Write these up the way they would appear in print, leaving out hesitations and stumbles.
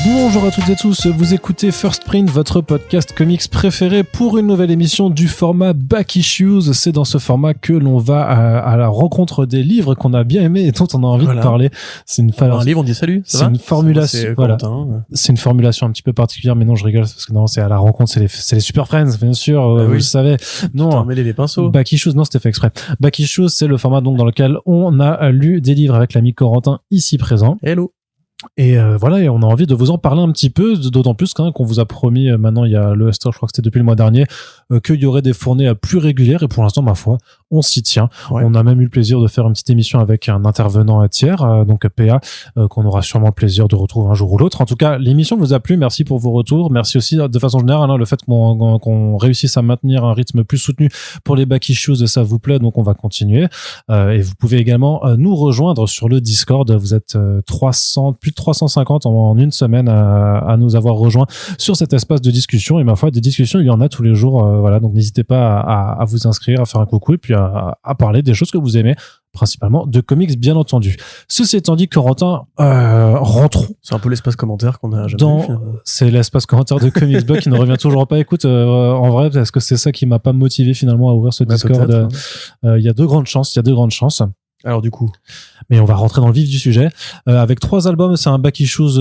Bonjour à toutes et tous, vous écoutez First Print, votre podcast comics préféré pour une nouvelle émission du format Back Issues. C'est dans ce format que l'on va à la rencontre des livres qu'on a bien aimés et dont on a envie de parler. C'est un livre, on dit salut. C'est une formulation. Voilà. C'est une formulation un petit peu particulière, mais non, je rigole parce que non, c'est à la rencontre, c'est les Super Friends, bien sûr. Vous le savez. Non. Mêler les pinceaux. Back Issues, non, c'était fait exprès. Back Issues, c'est le format donc dans lequel on a lu des livres avec l'ami Corentin ici présent. Hello. Et voilà, et on a envie de vous en parler un petit peu, d'autant plus qu'on vous a promis maintenant, il y a le je crois que c'était depuis le mois dernier, qu'il y aurait des fournées plus régulières, et pour l'instant, ma foi, on s'y tient. Ouais. On a même eu le plaisir de faire une petite émission avec un intervenant tiers, donc PA, qu'on aura sûrement le plaisir de retrouver un jour ou l'autre. En tout cas, l'émission vous a plu, merci pour vos retours, merci aussi de façon générale, le fait qu'on réussisse à maintenir un rythme plus soutenu pour les back issues, ça vous plaît, donc on va continuer. Et vous pouvez également nous rejoindre sur le Discord, vous êtes plus de 350 en une semaine à nous avoir rejoints sur cet espace de discussion, et ma foi, des discussions, il y en a tous les jours, voilà, donc n'hésitez pas à vous inscrire, à faire un coucou, et puis à parler des choses que vous aimez, principalement de comics, bien entendu. Ceci étant dit, Corentin, rentrons. C'est un peu l'espace commentaire qu'on a jamais vu. C'est l'espace commentaire de Comics Blog qui ne revient toujours pas. Écoute, en vrai, est-ce que c'est ça qui m'a pas motivé finalement à ouvrir ce Discord? Il y a de grandes chances. Alors du coup, mais on va rentrer dans le vif du sujet avec 3 albums. C'est un back issues,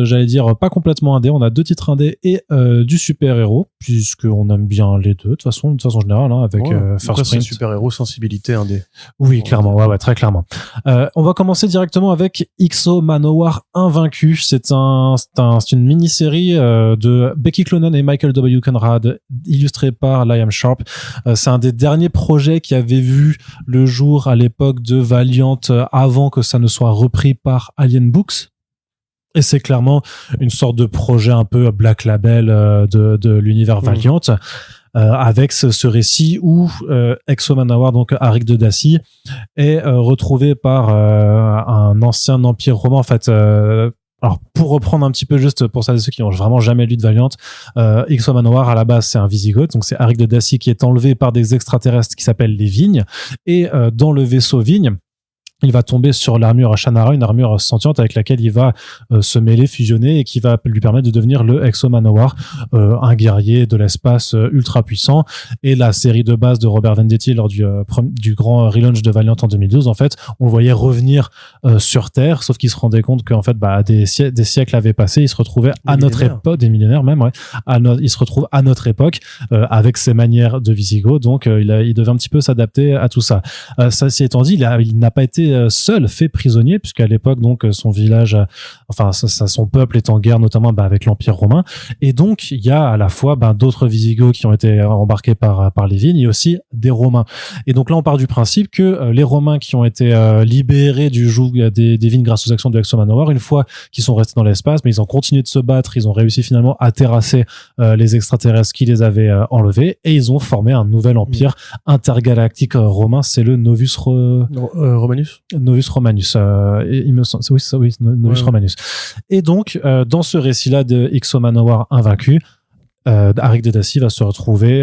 j'allais dire pas complètement indé. On a 2 titres indés et du super héros, puisque on aime bien les deux de façon générale, avec First Print. Super héros sensibilité indé. Oui, clairement, ouais, très clairement. On va commencer directement avec X-O Manowar Invaincu. C'est une mini-série de Becky Cloonan et Michael W. Conrad, illustrée par Liam Sharp. C'est un des derniers projets qui avait vu le jour à l'époque de Valiant, avant que ça ne soit repris par Alien Books. Et c'est clairement une sorte de projet un peu Black Label de l'univers Valiant, avec ce récit où X-O Manowar, donc Arik de Daci, est retrouvé par un ancien empire romain, en fait. Alors, pour reprendre un petit peu, juste pour ceux qui n'ont vraiment jamais lu de Valiant, X-O Manowar, à la base, c'est un Visigoth, donc c'est Arik de Daci qui est enlevé par des extraterrestres qui s'appellent les Vignes, et dans le vaisseau Vigne, il va tomber sur l'armure Shannara, une armure sentiente avec laquelle il va se fusionner, et qui va lui permettre de devenir le X-O Manowar, un guerrier de l'espace ultra puissant. Et la série de base de Robert Venditti lors du grand relaunch de Valiant en 2012, en fait, on le voyait revenir sur Terre, sauf qu'il se rendait compte qu'en fait, des siècles avaient passé, il se retrouvait à notre époque, des millénaires même, ouais, il se retrouve à notre époque, avec ses manières de Visigoth, donc il devait un petit peu s'adapter à tout ça. Ceci étant dit, il n'a pas été seul fait prisonnier, puisqu'à l'époque, donc, son village, son peuple est en guerre, notamment avec l'Empire romain, et donc il y a à la fois d'autres Visigoths qui ont été embarqués par les Vignes, et aussi des Romains. Et donc là, on part du principe que les Romains qui ont été libérés du joug des Vignes grâce aux actions de X-O Manowar, une fois qu'ils sont restés dans l'espace, mais ils ont continué de se battre, ils ont réussi finalement à terrasser les extraterrestres qui les avaient enlevés, et ils ont formé un nouvel empire intergalactique romain, c'est le Novus Romanus. Novus Romanus, il me semble, Novus Romanus. Et donc, dans ce récit-là de X-O Manowar Invaincu, Arik de Daci va se retrouver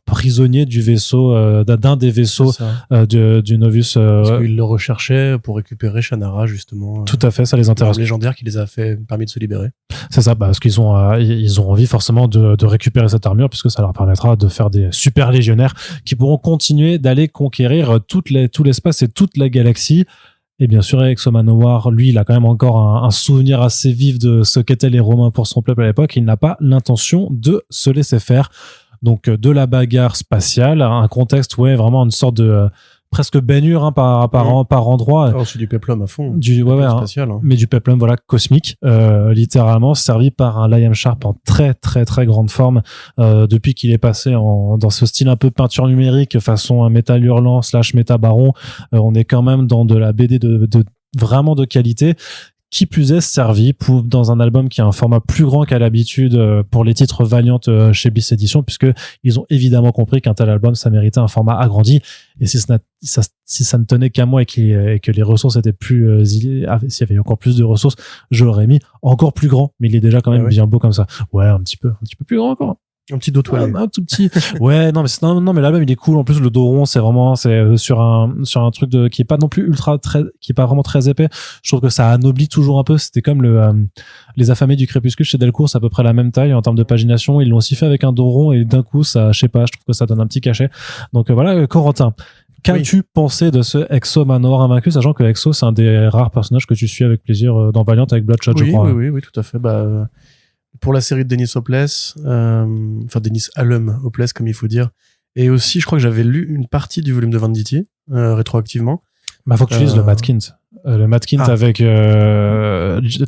prisonnier du vaisseau, d'un des vaisseaux du Novus. Parce qu'il le recherchait pour récupérer Shannara, justement. Tout à fait, ça les intéresse. Le légendaire qui les a permis de se libérer. C'est ça, parce qu'ils ont envie forcément de récupérer cette armure, puisque ça leur permettra de faire des super légionnaires qui pourront continuer d'aller conquérir tout l'espace et toute la galaxie. Et bien sûr, X-O Manowar, lui, il a quand même encore un souvenir assez vif de ce qu'étaient les Romains pour son peuple à l'époque. Il n'a pas l'intention de se laisser faire. Donc, de la bagarre spatiale, un contexte, vraiment une sorte de presque baignure par endroit. Oh, c'est du peplum à fond. Spatial, mais du peplum cosmique, littéralement servi par un Liam Sharp en très très très grande forme depuis qu'il est passé dans ce style un peu peinture numérique façon Métal Hurlant / Méta Baron. On est quand même dans de la BD de vraiment de qualité. Qui plus est servi dans un album qui a un format plus grand qu'à l'habitude pour les titres Valiant chez Bliss Edition, puisque ils ont évidemment compris qu'un tel album ça méritait un format agrandi, et si ça ne tenait qu'à moi et que les ressources étaient plus s'il y avait eu encore plus de ressources, je l'aurais mis encore plus grand, mais il est déjà quand même bien beau comme ça. Ouais, un petit peu plus grand encore. Un petit dos toilé. Un tout petit. Ouais, non, mais l'album, il est cool. En plus, le dos rond, c'est sur un truc qui est pas non plus qui est pas vraiment très épais. Je trouve que ça anoblit toujours un peu. C'était comme les affamés du crépuscule chez Delcourt, c'est à peu près la même taille en termes de pagination. Ils l'ont aussi fait avec un dos rond et d'un coup, ça, je sais pas, je trouve que ça donne un petit cachet. Donc voilà, Corentin. Qu'as-tu pensé de ce Exo Manowar invaincu, sachant que Exo, c'est un des rares personnages que tu suis avec plaisir dans Valiant avec Bloodshot, je crois. Oui, tout à fait. Pour la série de Dennis Hopeless, Dennis Allum Hopeless, comme il faut dire. Et aussi, je crois que j'avais lu une partie du volume de Venditti, rétroactivement. Faut que tu lises le Matkint. Le Matkint avec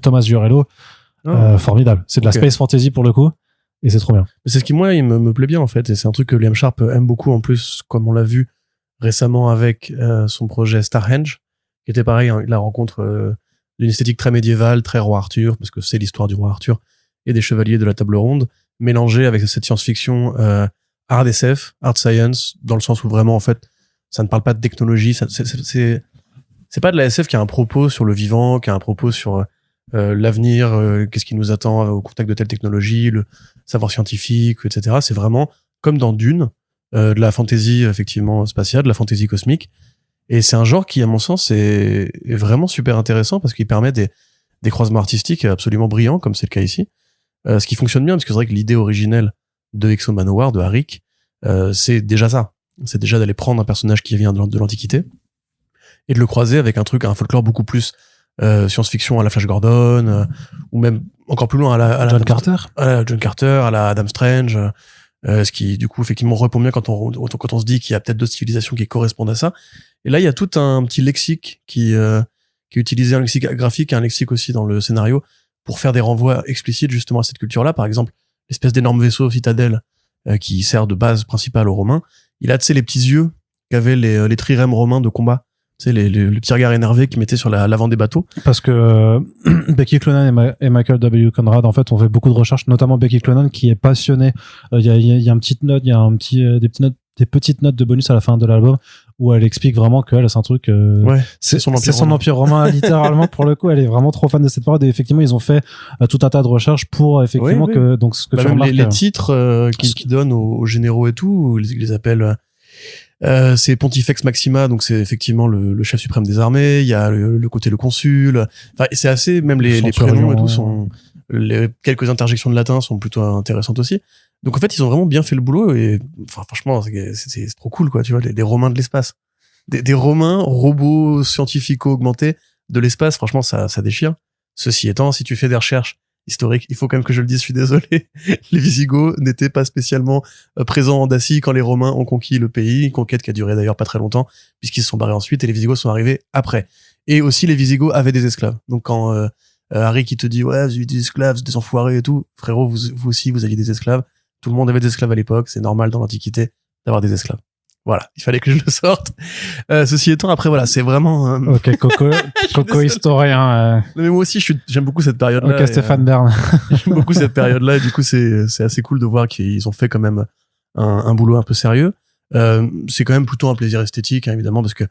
Thomas Giorello. Formidable. C'est de la space fantasy pour le coup. Et c'est trop bien. Mais c'est ce qui, moi, il me plaît bien, en fait. Et c'est un truc que Liam Sharp aime beaucoup, en plus, comme on l'a vu récemment avec son projet Starhenge, qui était pareil, la rencontre d'une esthétique très médiévale, très roi Arthur, parce que c'est l'histoire du roi Arthur et des chevaliers de la table ronde, mélangée avec cette science-fiction hard SF, hard science, dans le sens où vraiment, en fait, ça ne parle pas de technologie, c'est pas de la SF qui a un propos sur le vivant, qui a un propos sur l'avenir, qu'est-ce qui nous attend au contact de telle technologie, le savoir scientifique, etc. C'est vraiment comme dans Dune, de la fantasy effectivement spatiale, de la fantasy cosmique. Et c'est un genre qui, à mon sens, est vraiment super intéressant parce qu'il permet des croisements artistiques absolument brillants, comme c'est le cas ici. Ce qui fonctionne bien, parce que c'est vrai que l'idée originelle de Exo Manowar, de Harik, c'est déjà ça. C'est déjà d'aller prendre un personnage qui vient de l'Antiquité et de le croiser avec un folklore beaucoup plus science-fiction à la Flash Gordon, ou même encore plus loin à la John Carter, à la Adam Strange. Ce qui du coup effectivement répond bien quand on se dit qu'il y a peut-être d'autres civilisations qui correspondent à ça. Et là il y a tout un petit lexique qui utilisait, un lexique graphique et un lexique aussi dans le scénario pour faire des renvois explicites justement à cette culture-là. Par exemple, l'espèce d'énorme vaisseau citadelle qui sert de base principale aux Romains, il a les petits yeux qu'avaient les trirèmes romains de combat. Tu sais, les petits regards énervés qu'ils mettaient sur l'avant des bateaux. Parce que Becky Cloonan et Michael W. Conrad, en fait, ont fait beaucoup de recherches, notamment Becky Cloonan, qui est passionnée. Il y a une petite note, il y a des petites notes de bonus à la fin de l'album où elle explique vraiment qu'elle, c'est un truc, c'est son empire romain, littéralement, pour le coup. Elle est vraiment trop fan de cette période et effectivement, ils ont fait tout un tas de recherches pour, effectivement, donc, ce que tu remarques. Les titres qu'ils donnent aux généraux et tout, ils les appellent, c'est Pontifex Maxima, donc c'est effectivement le chef suprême des armées. Il y a le côté le consul. Enfin, c'est assez, même les prénoms et tout sont, quelques interjections de latin sont plutôt intéressantes aussi. Donc en fait, ils ont vraiment bien fait le boulot et enfin franchement, c'est trop cool quoi, tu vois, des Romains de l'espace, des Romains robots scientifico augmentés de l'espace. Franchement, ça déchire. Ceci étant, si tu fais des recherches historique, il faut quand même que je le dise, je suis désolé. Les Visigoths n'étaient pas spécialement présents en Dacie quand les Romains ont conquis le pays, une conquête qui a duré d'ailleurs pas très longtemps, puisqu'ils se sont barrés ensuite et les Visigoths sont arrivés après. Et aussi, les Visigoths avaient des esclaves. Donc quand Harry qui te dit « Ouais, vous avez des esclaves, c'est des enfoirés et tout », frérot, vous aussi, vous aviez des esclaves. Tout le monde avait des esclaves à l'époque, c'est normal dans l'Antiquité d'avoir des esclaves. Voilà, il fallait que je le sorte. Ceci étant, après voilà, c'est vraiment. Ok, Coco historien. Mais moi aussi, j'aime beaucoup cette période-là. Ok, Stéphane Bern. J'aime beaucoup cette période-là, et du coup, c'est assez cool de voir qu'ils ont fait quand même un boulot un peu sérieux. C'est quand même plutôt un plaisir esthétique, hein, évidemment, parce que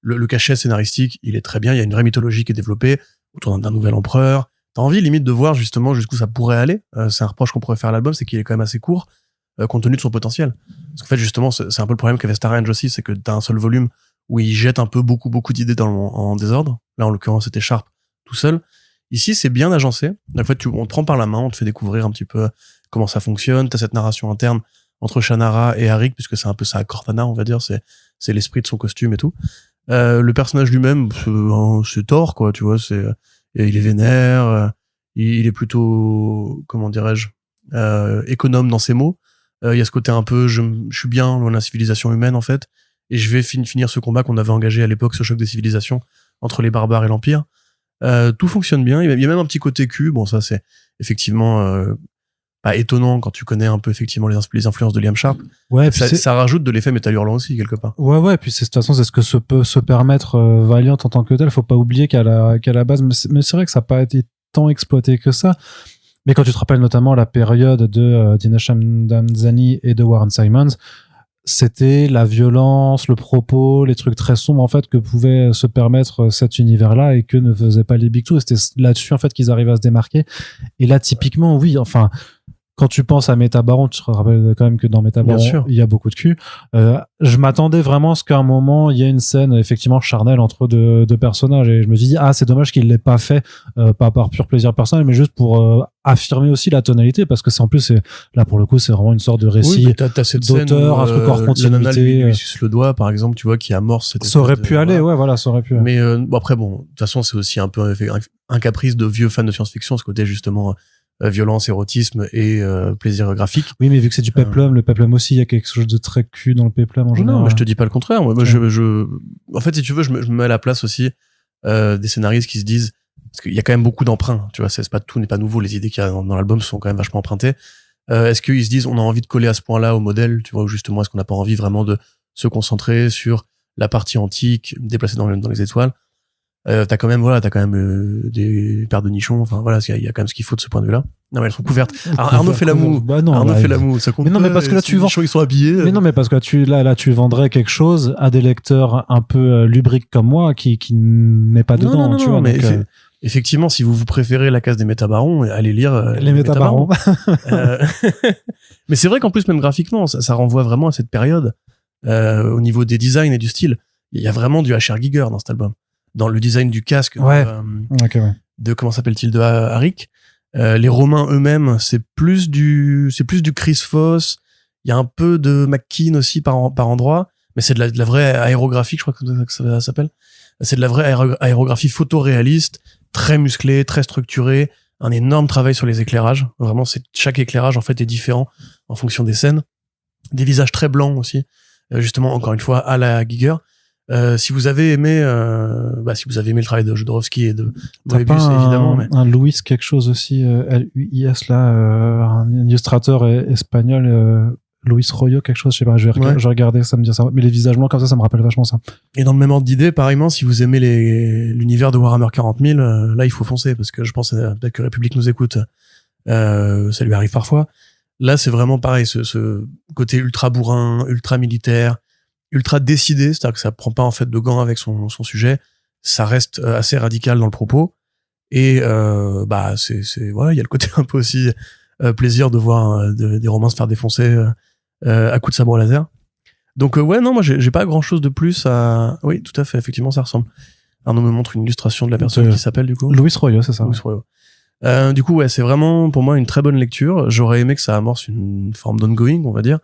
le cachet scénaristique, il est très bien. Il y a une vraie mythologie qui est développée autour d'un nouvel empereur. T'as envie limite de voir justement jusqu'où ça pourrait aller. C'est un reproche qu'on pourrait faire à l'album, c'est qu'il est quand même assez court. Compte tenu de son potentiel. Parce qu'en fait, justement, c'est un peu le problème qu'avait Starhenge aussi, c'est que t'as un seul volume où il jette un peu beaucoup d'idées en désordre. Là, en l'occurrence, c'était Sharp tout seul. Ici, c'est bien agencé. En fait, on te prend par la main, on te fait découvrir un petit peu comment ça fonctionne. T'as cette narration interne entre Shannara et Harik, puisque c'est un peu ça, Cortana, on va dire. C'est l'esprit de son costume et tout. Le personnage lui-même, c'est Thor, quoi, tu vois. Il est vénère. Il est plutôt, comment dirais-je, économe dans ses mots. Il y a ce côté un peu, je suis bien loin de la civilisation humaine, en fait, et je vais finir ce combat qu'on avait engagé à l'époque, ce choc des civilisations entre les barbares et l'Empire. Tout fonctionne bien. Il y a même un petit côté cul. Bon, ça, c'est effectivement pas étonnant quand tu connais un peu effectivement les influences de Liam Sharp. Ouais, ça rajoute de l'effet Métal Hurlant aussi, quelque part. Ouais, puis de toute façon, c'est ce que peut se permettre Valiant en tant que tel. Faut pas oublier qu'à la base, mais c'est vrai que ça n'a pas été tant exploité que ça. Mais quand tu te rappelles notamment la période de Dinesh Hamdani et de Warren Simons, c'était la violence, le propos, les trucs très sombres en fait que pouvait se permettre cet univers-là et que ne faisaient pas les Big Two. C'était là-dessus en fait qu'ils arrivaient à se démarquer. Et là, typiquement, oui, enfin, quand tu penses à Métabaron, tu te rappelles quand même que dans Métabaron, il y a beaucoup de cul. Je m'attendais vraiment à ce qu'à un moment, il y ait une scène effectivement charnelle entre deux personnages, et je me suis dit, c'est dommage qu'il l'ait pas fait, pas par pur plaisir personnel, mais juste pour affirmer aussi la tonalité, parce que là pour le coup, c'est vraiment une sorte de récit t'as cette d'auteur, un truc hors continuité. La nana lui suce le doigt, par exemple, tu vois, qui amorce cette. Ça aurait pu aller, ça aurait pu. Mais après, bon, de toute façon, c'est aussi un peu un caprice de vieux fans de science-fiction, ce côté justement violence, érotisme et plaisir graphique. Oui, mais vu que c'est du peplum, le peplum aussi, il y a quelque chose de très cul dans le peplum en général. Non, mais je te dis pas le contraire. Moi, en fait, si tu veux, je me mets à la place aussi des scénaristes qui se disent, parce qu'il y a quand même beaucoup d'emprunts, tu vois, tout n'est pas nouveau, les idées qu'il y a dans l'album sont quand même vachement empruntées. Est-ce qu'ils se disent, on a envie de coller à ce point-là au modèle, tu vois, ou justement, est-ce qu'on n'a pas envie vraiment de se concentrer sur la partie antique, déplacée dans les étoiles? T'as quand même des paires de nichons, enfin voilà, il y a quand même ce qu'il faut de ce point de vue là. Non mais elles sont couvertes. Arnaud fait la moue. Arnaud fait la moue, ça compte. Mais non, mais parce que là tu vends, ils sont habillés. Mais non, mais parce que là tu vendrais quelque chose à des lecteurs un peu lubriques comme moi qui n'est pas dedans, tu vois. Mais effectivement, si vous préférez la case des Métabarons, allez lire les Métabarons. Mais c'est vrai qu'en plus même graphiquement, ça renvoie vraiment à cette période au niveau des designs et du style. Il y a vraiment du H.R. Giger dans cet album. Dans le design du casque de comment s'appelle-t-il, de Arik. Les Romains eux-mêmes, c'est plus du Chris Foss. Il y a un peu de McKean aussi par endroit, mais c'est de la vraie aérographie, je crois que ça s'appelle. C'est de la vraie aérographie photoréaliste, très musclée, très structurée, un énorme travail sur les éclairages. Vraiment, chaque éclairage en fait est différent en fonction des scènes. Des visages très blancs aussi, justement encore une fois à la Giger. Si vous avez aimé le travail de Jodorowsky et de Moebius, évidemment, mais un Luis quelque chose aussi, Luis là, un illustrateur espagnol, Luis Royo quelque chose, je sais pas, je vais regarder, ça me dit ça, mais les visages blancs comme ça me rappelle vachement ça. Et dans le même ordre d'idée, pareillement, si vous aimez l'univers de Warhammer 40 000, là il faut foncer, parce que je pense peut-être que République nous écoute, ça lui arrive parfois. Là c'est vraiment pareil, ce côté ultra bourrin, ultra militaire, ultra décidé, c'est-à-dire que ça prend pas en fait de gants avec son sujet, ça reste assez radical dans le propos, et c'est voilà, il y a le côté un peu aussi plaisir de voir des Romains se faire défoncer à coups de sabre laser. Donc non, moi j'ai pas grand chose de plus à. Oui, tout à fait, effectivement ça ressemble. Arnaud me montre une illustration de la personne qui s'appelle du coup Luis Royo, c'est ça. Luis Royo. Du coup c'est vraiment pour moi une très bonne lecture. J'aurais aimé que ça amorce une forme d'ongoing, on va dire.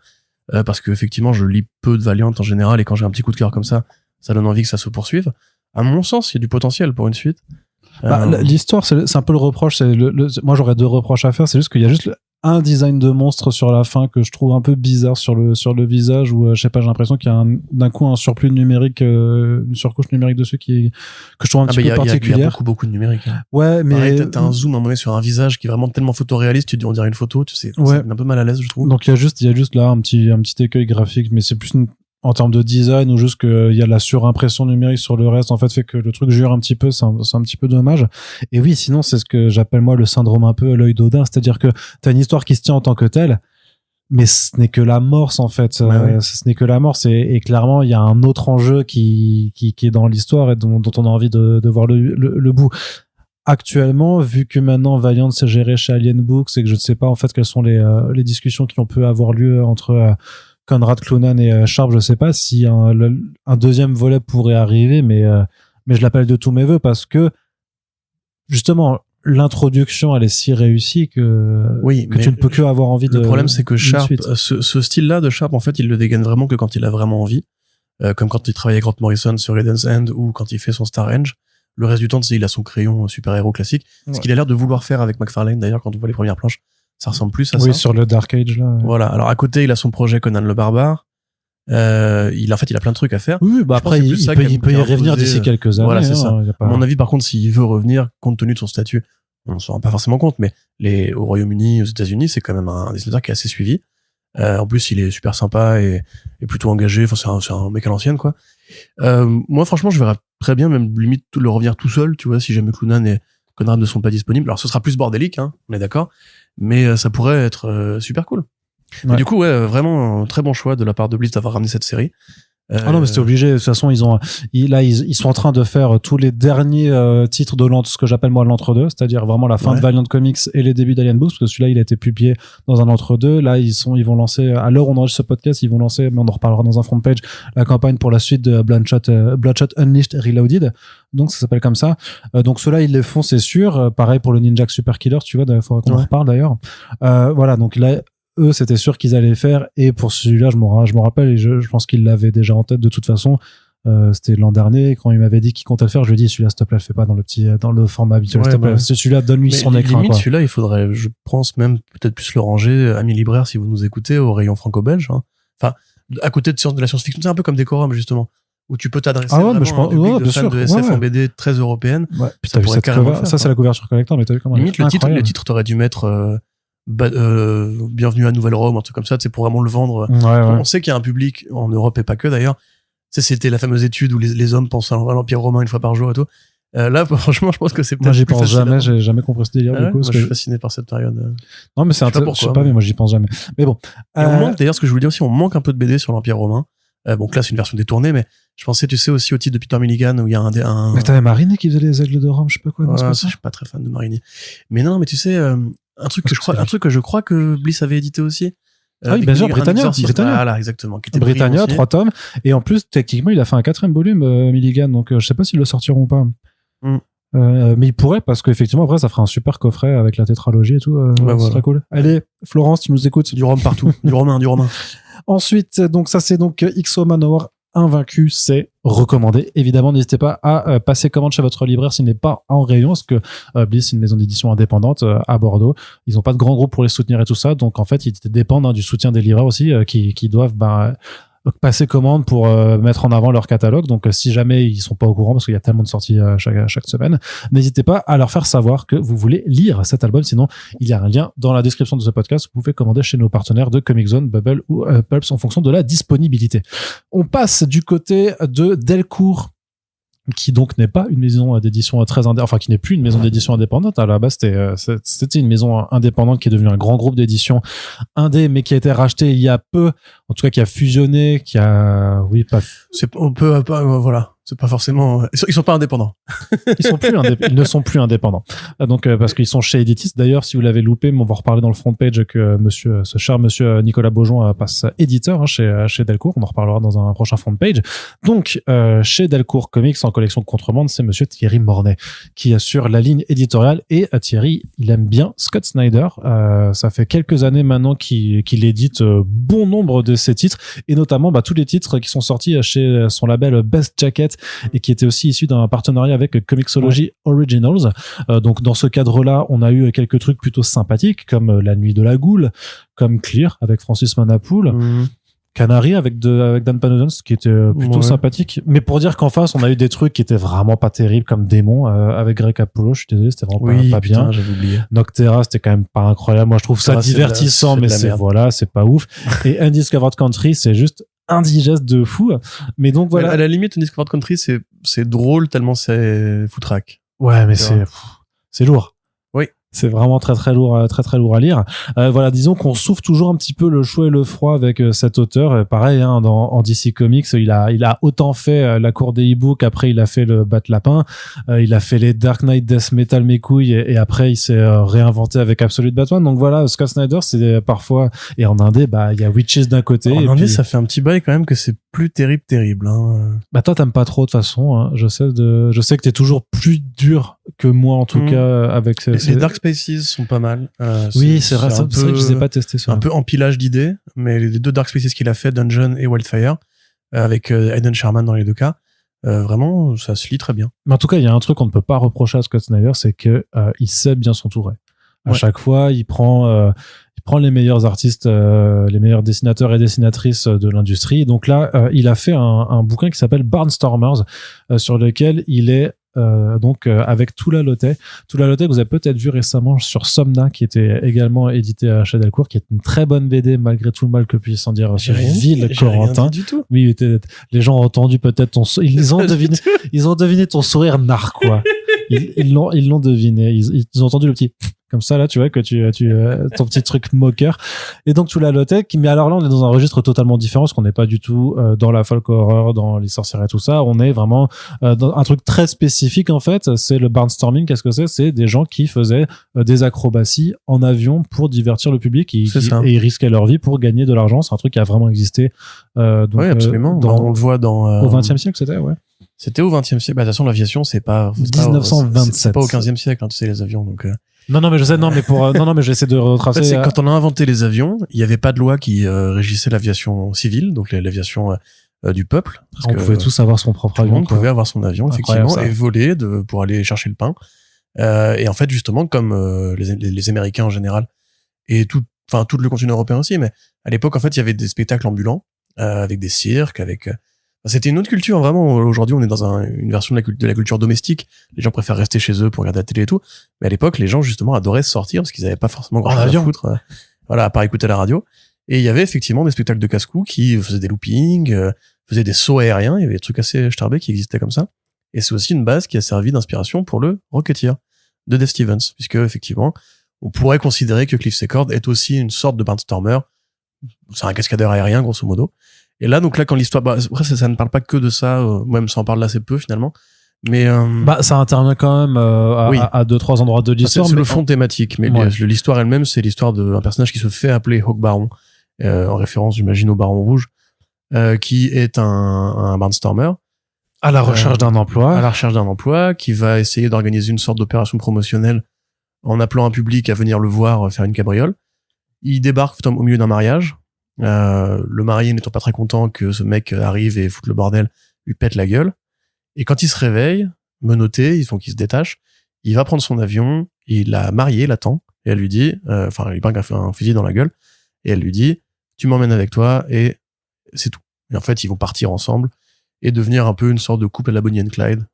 Parce que effectivement je lis peu de Valiant en général, et quand j'ai un petit coup de cœur comme ça donne envie que ça se poursuive. À mon sens il y a du potentiel pour une suite. L'histoire c'est un peu le reproche, moi j'aurais deux reproches à faire, c'est juste qu'il y a juste un design de monstre sur la fin que je trouve un peu bizarre sur le visage, où je sais pas, j'ai l'impression qu'il y a d'un coup un surplus numérique, une surcouche numérique dessus que je trouve un petit peu particulière. Il y a beaucoup de numérique. Ouais, mais pareil, t'as un zoom à un moment donné sur un visage qui est vraiment tellement photoréaliste, tu te dis on dirait une photo, tu sais, c'est un peu mal à l'aise, je trouve. Donc il y a juste là un petit écueil graphique, mais c'est plus en termes de design, ou juste qu'il y a la surimpression numérique sur le reste, en fait, fait que le truc jure un petit peu, c'est un petit peu dommage. Et oui, sinon, c'est ce que j'appelle moi le syndrome un peu l'œil d'Odin, c'est-à-dire que t'as une histoire qui se tient en tant que telle, mais ce n'est que l'amorce, en fait. Ce n'est que l'amorce, et clairement, il y a un autre enjeu qui est dans l'histoire et dont on a envie de voir le bout. Actuellement, vu que maintenant Valiant s'est géré chez Alien Books, et que je ne sais pas, en fait, quelles sont les discussions qui ont pu avoir lieu entre Conrad Cloonan et Sharp, je sais pas si un deuxième volet pourrait arriver, mais je l'appelle de tous mes vœux, parce que justement l'introduction elle est si réussie que tu ne peux que avoir envie de. Le problème c'est que Sharp, ce style-là de Sharp, en fait, il le dégaine vraiment que quand il a vraiment envie, comme quand il travaille avec Grant Morrison sur Eden's End, ou quand il fait son Star Range. Le reste du temps, il a son crayon super-héros classique, ce qu'il a l'air de vouloir faire avec McFarlane d'ailleurs. Quand on voit les premières planches, ça ressemble plus à ça. Oui, sur le Dark Age là. Voilà. Alors à côté, il a son projet Conan le Barbare. Il a plein de trucs à faire. Oui, après il peut y revenir d'ici quelques années. Voilà, c'est ça. À mon avis, par contre, s'il veut revenir, compte tenu de son statut, on s'en rend pas forcément compte, mais au Royaume-Uni, aux États-Unis, c'est quand même un dessinateur qui est assez suivi. En plus, il est super sympa et plutôt engagé. Enfin, c'est un mec à l'ancienne, quoi. Moi, franchement, je verrais très bien, même limite, le revenir tout seul, tu vois, si jamais Cloonan et Conrad ne sont pas disponibles. Alors, ce sera plus bordélique, hein, on est d'accord, mais ça pourrait être super cool. Ouais. Du coup, vraiment un très bon choix de la part de Bliss d'avoir ramené cette série. Ah non, mais c'était obligé. De toute façon, ils sont en train de faire tous les derniers titres de ce que j'appelle moi l'entre-deux, c'est-à-dire vraiment la fin de Valiant Comics et les débuts d'Alien Books, parce que celui-là, il a été publié dans un entre-deux. Là, ils vont lancer, à l'heure où on enregistre ce podcast, ils vont lancer, mais on en reparlera dans un front page, la campagne pour la suite de Bloodshot Unleashed Reloaded. Donc, ça s'appelle comme ça. Donc, ceux-là, ils les font, c'est sûr. Pareil pour le Ninja Super Killer, tu vois, il faudra qu'on en reparle d'ailleurs. Voilà, donc là, eux, c'était sûr qu'ils allaient le faire. Et pour celui-là, je me rappelle, et je pense qu'ils l'avaient déjà en tête de toute façon. C'était l'an dernier, quand il m'avait dit qu'il comptait le faire, je lui ai dit, celui-là, s'il te plaît, le fais pas dans le format habituel. Celui-là, donne-lui son écran, limite, quoi. Celui-là, il faudrait, je pense même, peut-être plus le ranger, amis libraires, si vous nous écoutez, au rayon franco-belge, hein. Enfin, à côté de la science-fiction, c'est un peu comme Decorum, justement, où tu peux t'adresser vraiment à un public de fans de SF en BD très européenne. Ouais. Puis t'as vu cette couverture, ça, c'est la couverture collector, mais t'as vu comment limite, le titre, t'aurais dû mettre, bienvenue à Nouvelle-Rome, un truc comme ça, c'est pour vraiment le vendre. On sait qu'il y a un public en Europe et pas que d'ailleurs. C'était la fameuse étude où les hommes pensent à l'Empire romain une fois par jour et tout. Là, franchement, je pense que c'est peut-être. Moi, j'y pense jamais, j'ai jamais compris ce délire, du coup. Moi, je suis fasciné par cette période. Non, mais c'est je sais pas, mais moi, j'y pense jamais. Mais bon. Et on manque, d'ailleurs, ce que je voulais dire aussi, on manque un peu de BD sur l'Empire romain. Bon, là, c'est une version détournée, mais je pensais, tu sais, aussi au titre de Peter Milligan, où il y a Mais t'avais Marini qui faisait les aigles de Rome, je sais pas quoi. Je suis pas très fan de Marini. Mais non, mais tu sais, un truc que je crois que Bliss avait édité aussi. Ah oui, bien sûr, Britannia. Voilà, exactement. Britannia, 3 tomes. Et en plus, techniquement, il a fait un 4e volume, Milligan. Donc, je sais pas s'ils le sortiront ou pas. Mais il pourrait, parce qu'effectivement, après, ça fera un super coffret avec la tétralogie et tout. C'est très cool. Allez, Florence, tu nous écoutes. Du rhum partout. du romain. Ensuite, donc, ça, c'est donc X-O Manowar Invaincu, c'est recommandé. Évidemment, n'hésitez pas à passer commande chez votre libraire s'il n'est pas en rayon, parce que Bliss, c'est une maison d'édition indépendante à Bordeaux. Ils n'ont pas de grand groupe pour les soutenir et tout ça, donc en fait, ils dépendent du soutien des libraires aussi, qui doivent passer commande pour mettre en avant leur catalogue. Donc si jamais ils sont pas au courant, parce qu'il y a tellement de sorties chaque semaine, n'hésitez pas à leur faire savoir que vous voulez lire cet album. Sinon, il y a un lien dans la description de ce podcast. Vous pouvez commander chez nos partenaires de Comic Zone, Bubble ou Pulps en fonction de la disponibilité. On passe du côté de Delcourt, qui donc n'est pas une maison d'édition qui n'est plus une maison d'édition indépendante. À la base, c'était une maison indépendante qui est devenue un grand groupe d'édition indé, mais qui a été racheté il y a peu, en tout cas qui a fusionné, voilà. C'est pas forcément, ils sont pas indépendants. Ils ne sont plus indépendants. Donc, parce qu'ils sont chez Editis. D'ailleurs, si vous l'avez loupé, mais on va reparler dans le front page que ce cher monsieur Nicolas Beaujon passe éditeur, chez Delcourt. On en reparlera dans un prochain front page. Donc, chez Delcourt Comics, en collection de contrebande, c'est monsieur Thierry Mornay qui assure la ligne éditoriale. Et Thierry, il aime bien Scott Snyder. Ça fait quelques années maintenant qu'il édite bon nombre de ses titres, et notamment tous les titres qui sont sortis chez son label Best Jacket, et qui était aussi issu d'un partenariat avec Comixology Originals. Donc dans ce cadre-là, on a eu quelques trucs plutôt sympathiques, comme La Nuit de la Goule, comme Clear avec Francis Manapoul, Canary avec Dan Panodens, qui était plutôt sympathique. Mais pour dire qu'en face, on a eu des trucs qui étaient vraiment pas terribles, comme Démon avec Greg Capullo. Je suis désolé, c'était vraiment pas bien. J'avais oublié. Noctera, c'était quand même pas incroyable. Moi, je trouve ça divertissant, mais c'est pas ouf. Et Undiscovered Country, c'est juste indigeste de fou. Mais donc voilà. À la limite, Undiscovered Country, c'est drôle tellement c'est foutraque. Ouais, mais c'est lourd. Oui. C'est vraiment très très lourd à lire. Voilà, disons qu'on souffle toujours un petit peu le chaud et le froid avec cet auteur. Pareil, en DC Comics, il a autant fait la cour des e-books, après il a fait le Bat Lapin, il a fait les Dark Knight, Death Metal, mes couilles, et après il s'est réinventé avec Absolute Batman. Donc voilà, Scott Snyder, c'est parfois, et en indé, il y a Witches d'un côté. En indé, ça fait un petit bail quand même que c'est plus terrible, hein. Toi, t'aimes pas trop de toute façon, hein. Je sais que t'es toujours plus dur que moi, en tout cas, avec les Dark Spaces sont pas mal. Oui, c'est vrai que je les ai pas testés, ça. Un peu empilage d'idées, mais les 2 Dark Spaces qu'il a fait, Dungeon et Wildfire, avec Aidan Sherman dans les 2 cas, vraiment, ça se lit très bien. Mais en tout cas, il y a un truc qu'on ne peut pas reprocher à Scott Snyder, c'est que il sait bien s'entourer. À chaque fois, il prend les meilleurs artistes, les meilleurs dessinateurs et dessinatrices de l'industrie. Donc là, il a fait un bouquin qui s'appelle Barnstormers, sur lequel il est avec Tula Lotte que vous avez peut-être vu récemment sur Somna, qui était également édité chez Delcourt, qui est une très bonne BD malgré tout le mal que puisse en dire sur Ville Corentin. Du tout. Oui, les gens ont entendu peut-être ils ont deviné ton sourire narquois. ils l'ont deviné. Ils ont entendu le petit comme ça là, tu vois que ton petit truc moqueur. Et donc tu l'as noté. Mais alors là, on est dans un registre totalement différent, parce qu'on n'est pas du tout dans la folk horror, dans les sorcières et tout ça. On est vraiment dans un truc très spécifique en fait. C'est le barnstorming. Qu'est-ce que c'est ? C'est des gens qui faisaient des acrobaties en avion pour divertir le public et ils risquaient leur vie pour gagner de l'argent. C'est un truc qui a vraiment existé. Donc, oui, absolument. On le voit au XXe siècle, c'était ouais. C'était au XXe siècle. Bah, de toute façon, l'aviation, c'est pas 1927. C'est pas au XVe siècle, hein, tu sais, les avions. Donc. Non, mais je sais. Non, mais j'essaie de retracer. En fait, c'est quand on a inventé les avions, il y avait pas de loi qui régissait l'aviation civile, donc l'aviation du peuple. On pouvait tous avoir son propre avion. On pouvait avoir son avion, effectivement, et voler pour aller chercher le pain. Et en fait, justement, comme les Américains en général et tout le continent européen aussi, mais à l'époque, en fait, il y avait des spectacles ambulants avec des cirques, c'était une autre culture, vraiment. Aujourd'hui, on est dans une version de la culture domestique. Les gens préfèrent rester chez eux pour regarder la télé et tout. Mais à l'époque, les gens, justement, adoraient sortir parce qu'ils n'avaient pas forcément grand-chose à foutre. À part écouter la radio. Et il y avait effectivement des spectacles de casse-cou qui faisaient des loopings, faisaient des sauts aériens. Il y avait des trucs assez starbés qui existaient comme ça. Et c'est aussi une base qui a servi d'inspiration pour le Rocketeer de Dave Stevens. Puisque, effectivement, on pourrait considérer que Cliff Secord est aussi une sorte de barnstormer. C'est un cascadeur aérien, grosso modo. Et là, quand l'histoire, après, ça ne parle pas que de ça, même ça en parle assez peu, finalement. Mais, ça intervient quand même, à 2-3 endroits de l'histoire. C'est le fond thématique. Mais l'histoire elle-même, c'est l'histoire d'un personnage qui se fait appeler Hawk Baron, en référence, j'imagine, au Baron Rouge, qui est un barnstormer. À la recherche d'un emploi. À la recherche d'un emploi, qui va essayer d'organiser une sorte d'opération promotionnelle en appelant un public à venir le voir faire une cabriole. Il débarque au milieu d'un mariage. Le marié n'étant pas très content que ce mec arrive et foute le bordel, lui pète la gueule. Et quand il se réveille, menotté, il faut qu'il se détache, il va prendre son avion, et la mariée l'attend, et elle lui dit, il brinque un fusil dans la gueule, et elle lui dit, tu m'emmènes avec toi, et c'est tout. Et en fait, ils vont partir ensemble, et devenir un peu une sorte de couple à la Bonnie and Clyde,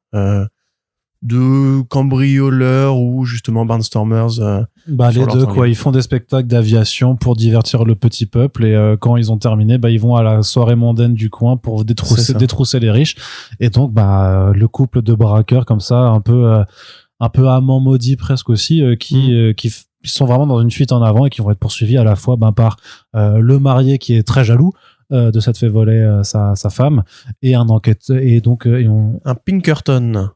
de cambrioleurs ou justement barnstormers. Les deux quoi, ils font des spectacles d'aviation pour divertir le petit peuple et quand ils ont terminé, ils vont à la soirée mondaine du coin pour détrousser les riches. Et donc le couple de braqueurs comme ça, un peu amants maudits presque aussi, qui sont vraiment dans une fuite en avant et qui vont être poursuivis à la fois par le marié qui est très jaloux de s'être fait voler sa femme et un un Pinkerton.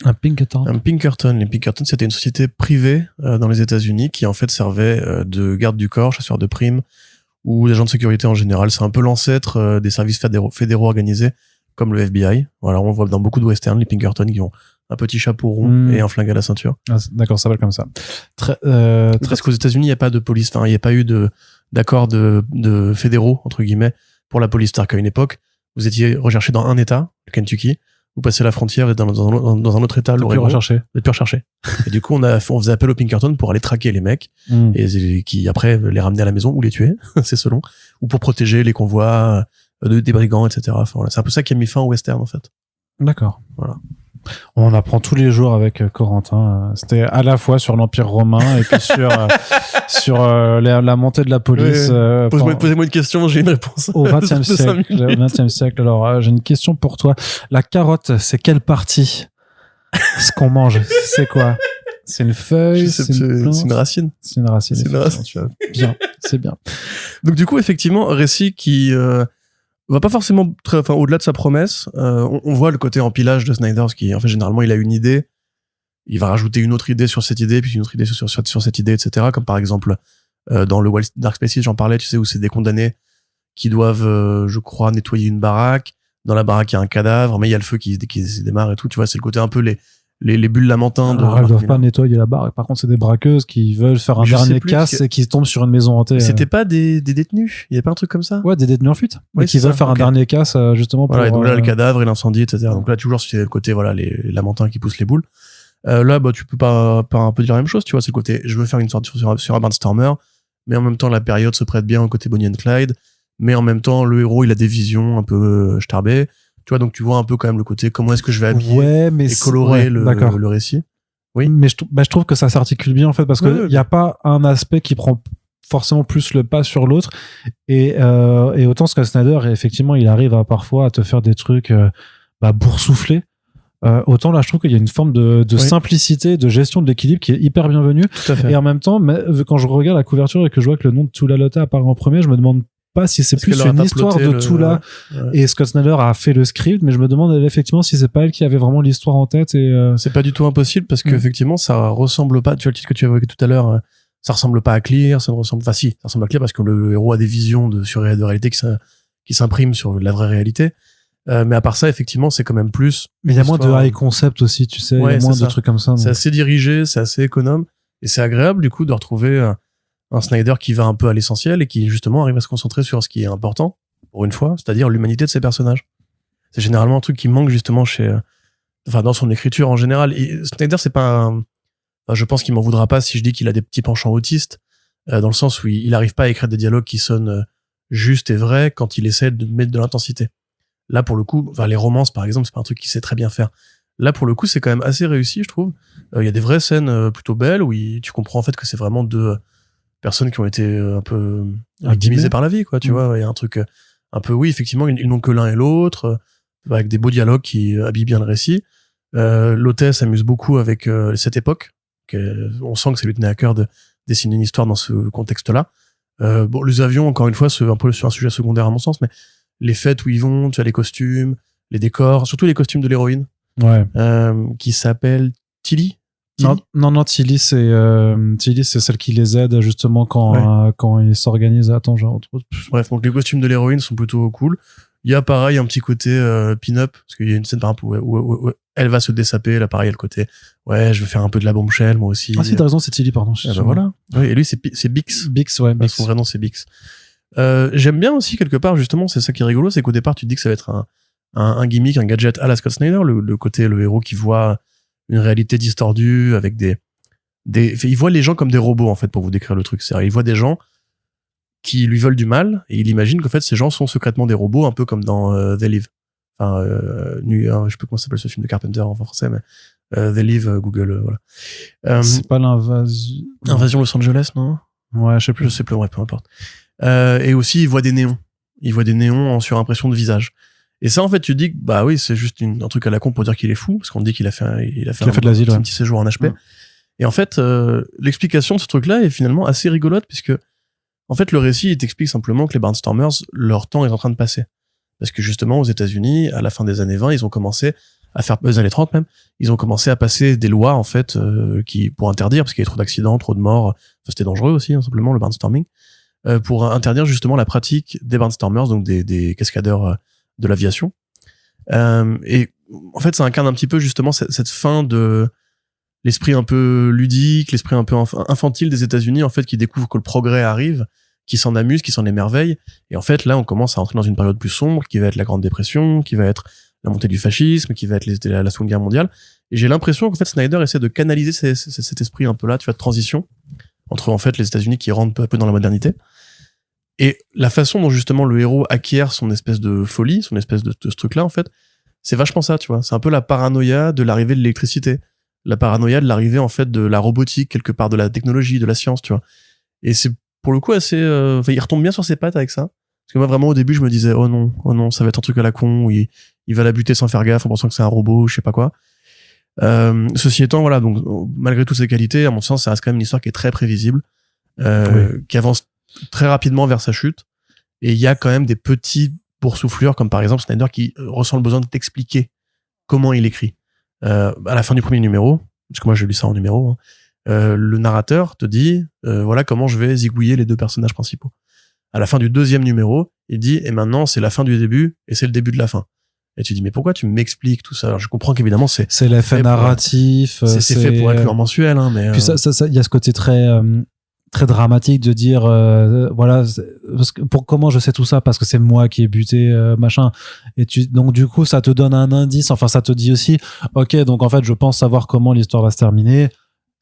Un Pinkerton. Les Pinkerton, c'était une société privée dans les États-Unis qui en fait servait de garde du corps, chasseur de primes ou d'agents de sécurité en général. C'est un peu l'ancêtre des services fédéraux organisés comme le FBI. Voilà, on voit dans beaucoup de westerns les Pinkerton qui ont un petit chapeau rond et un flingue à la ceinture. Ah, d'accord, ça va comme ça. Parce qu'aux États-Unis, il n'y a pas de police, il n'y a pas eu d'accord de fédéraux entre guillemets pour la police. C'est-à-dire qu'à une époque, vous étiez recherché dans un État, le Kentucky. Vous passez la frontière, vous êtes dans un autre état, l'Oregon. Vous êtes plus recherché. Et du coup, on faisait appel aux Pinkerton pour aller traquer les mecs et qui après les ramener à la maison ou les tuer, c'est selon, ou pour protéger les convois des brigands, etc. Enfin, voilà. C'est un peu ça qui a mis fin au western en fait. D'accord. Voilà. On en apprend tous les jours avec Corentin. C'était à la fois sur l'Empire romain et puis sur la montée de la police. Posez-moi une question, j'ai une réponse. Au XXe siècle. Alors, j'ai une question pour toi. La carotte, c'est quelle partie? Ce qu'on mange, c'est quoi? C'est une feuille, c'est une racine. C'est une racine. Bien, c'est bien. Donc du coup, effectivement, récit qui va pas forcément au-delà de sa promesse. On voit le côté empilage de Snyder, qui en fait généralement il a une idée, il va rajouter une autre idée sur cette idée, puis une autre idée sur cette idée, etc. Comme par exemple dans le Dark Spaces, j'en parlais, tu sais, où c'est des condamnés qui doivent, je crois, nettoyer une baraque. Dans la baraque, il y a un cadavre, mais il y a le feu qui démarre et tout. Tu vois, c'est le côté un peu les bulles lamentins. Alors, elles doivent pas nettoyer la baraque. Par contre, c'est des braqueuses qui veulent faire un dernier casse et qui tombent sur une maison hantée. C'était pas des détenus. Il y a pas un truc comme ça? Ouais, des détenus en fuite. Ouais, qui veulent faire un dernier casse, justement, pour. Voilà, et donc là, le cadavre et l'incendie, etc. Donc là, toujours, c'est le côté, voilà, les lamentins qui poussent les boules. Là, tu peux pas un peu dire la même chose, tu vois. C'est le côté, je veux faire une sorte sur un barnstormer, mais en même temps, la période se prête bien au côté Bonnie and Clyde, mais en même temps, le héros, il a des visions un peu starbées. Tu vois, donc tu vois un peu quand même le côté comment est-ce que je vais habiller et colorer le récit. Oui. Mais je trouve que ça s'articule bien en fait parce que il y a pas un aspect qui prend forcément plus le pas sur l'autre et autant Scott Snyder effectivement il arrive parfois à te faire des trucs boursouflés autant là je trouve qu'il y a une forme de simplicité, de gestion de l'équilibre qui est hyper bienvenue. Tout à fait. Et en même temps, quand je regarde la couverture et que je vois que le nom de Tula Lota apparaît en premier, je me demande pas si c'est plus une histoire de Tula et Scott Snyder a fait le script, mais je me demande effectivement si c'est pas elle qui avait vraiment l'histoire en tête. Et c'est pas du tout impossible parce que effectivement ça ressemble pas, tu vois le titre que tu as évoqué tout à l'heure, ça ressemble pas à Clear, ça ressemble à Clear parce que le héros a des visions de réalité qui s'impriment sur la vraie réalité. Mais à part ça, effectivement, c'est quand même plus. Mais il y a moins de high concept aussi, tu sais, il y a moins de trucs comme ça. C'est assez dirigé, c'est assez économe, et c'est agréable du coup de retrouver un Snyder qui va un peu à l'essentiel et qui justement arrive à se concentrer sur ce qui est important pour une fois, c'est-à-dire l'humanité de ses personnages. C'est généralement un truc qui manque justement dans son écriture en général. Et Snyder, c'est pas je pense qu'il m'en voudra pas si je dis qu'il a des petits penchants autistes, dans le sens où il arrive pas à écrire des dialogues qui sonnent justes et vrais quand il essaie de mettre de l'intensité. Là, pour le coup, les romances, par exemple, c'est pas un truc qu'il sait très bien faire. Là, pour le coup, c'est quand même assez réussi, je trouve. Il y a des vraies scènes plutôt belles où tu comprends en fait que c'est vraiment deux personnes qui ont été un peu victimisées par la vie, quoi. Tu vois, il y a un truc un peu, oui, effectivement, ils n'ont que l'un et l'autre, avec des beaux dialogues qui habillent bien le récit. L'auteur s'amuse beaucoup avec cette époque. On sent que ça lui tenait à cœur de dessiner une histoire dans ce contexte-là. Les avions, encore une fois, c'est un peu sur un sujet secondaire à mon sens, mais les fêtes où ils vont, tu as les costumes, les décors, surtout les costumes de l'héroïne, qui s'appelle Tilly. Non, Tilly, c'est celle qui les aide justement quand ils s'organisent. Attends, bref, donc les costumes de l'héroïne sont plutôt cool. Il y a pareil un petit côté pin-up, parce qu'il y a une scène par exemple où elle va se dessaper, là pareil, il y a le côté je veux faire un peu de la bombshell moi aussi. Ah si, t'as raison, c'est Tilly, pardon. Voilà. Ouais, et lui c'est Bix. Bix, ouais. Bix. Son vrai nom c'est Bix. J'aime bien aussi quelque part justement, c'est ça qui est rigolo, c'est qu'au départ tu te dis que ça va être un gimmick, un gadget à la Scott Snyder, le côté le héros qui voit une réalité distordue avec il voit les gens comme des robots en fait, pour vous décrire le truc. C'est-à-dire, il voit des gens qui lui veulent du mal et il imagine qu'en fait ces gens sont secrètement des robots, un peu comme dans They Live. Enfin, je sais plus comment s'appelle ce film de Carpenter en français, mais They Live, Google, voilà. C'est pas Invasion Los Angeles, non? Ouais, je sais plus, ouais, peu importe. Et aussi, il voit des néons. Il voit des néons en surimpression de visage. Et ça, en fait, tu te dis que, bah oui, c'est juste un truc à la con pour dire qu'il est fou, parce qu'on dit qu'il a fait de l'asile, un petit séjour en HP. Et en fait, l'explication de ce truc-là est finalement assez rigolote, puisque, en fait, le récit, il t'explique simplement que les Barnstormers, leur temps est en train de passer. Parce que justement, aux États-Unis, à la fin des années 20, ils ont commencé à faire, les années 30 même, ils ont commencé à passer des lois, en fait, pour interdire, parce qu'il y avait trop d'accidents, trop de morts, enfin, c'était dangereux aussi, simplement, le barnstorming, pour interdire justement la pratique des barnstormers, donc des cascadeurs de l'aviation. Et en fait, ça incarne un petit peu justement cette fin de l'esprit un peu ludique, l'esprit un peu infantile des États-Unis, en fait, qui découvre que le progrès arrive, qui s'en amuse, qui s'en émerveille. Et en fait, là, on commence à entrer dans une période plus sombre, qui va être la Grande Dépression, qui va être la montée du fascisme, qui va être la Seconde Guerre mondiale. Et j'ai l'impression qu'en fait, Snyder essaie de canaliser cet esprit un peu là, tu vois, de transition entre en fait les États-Unis qui rentrent peu à peu dans la modernité. Et la façon dont justement le héros acquiert son espèce de folie, son espèce de ce truc-là, en fait, c'est vachement ça, tu vois. C'est un peu la paranoïa de l'arrivée de l'électricité, la paranoïa de l'arrivée en fait de la robotique, quelque part de la technologie, de la science, tu vois. Et c'est pour le coup assez, il retombe bien sur ses pattes avec ça. Parce que moi vraiment au début je me disais oh non, ça va être un truc à la con où il va la buter sans faire gaffe en pensant que c'est un robot, je sais pas quoi. Ceci étant, voilà, donc malgré toutes ces qualités, à mon sens, ça reste quand même une histoire qui est très prévisible, qui avance très rapidement vers sa chute. Et il y a quand même des petits boursouflures, comme par exemple Snyder qui ressent le besoin de t'expliquer comment il écrit. À la fin du premier numéro, parce que moi j'ai lu ça en numéro, le narrateur te dit voilà comment je vais zigouiller les deux personnages principaux. À la fin du deuxième numéro, il dit et maintenant c'est la fin du début et c'est le début de la fin. Et tu dis mais pourquoi tu m'expliques tout ça? Alors je comprends qu'évidemment c'est l'effet narratif, c'est fait pour inclure mensuel, hein, mais puis ça il y a ce côté très très dramatique de dire voilà, parce que comment je sais tout ça, parce que c'est moi qui ai buté machin. Et donc du coup ça te donne un indice, enfin ça te dit aussi ok, donc en fait je pense savoir comment l'histoire va se terminer,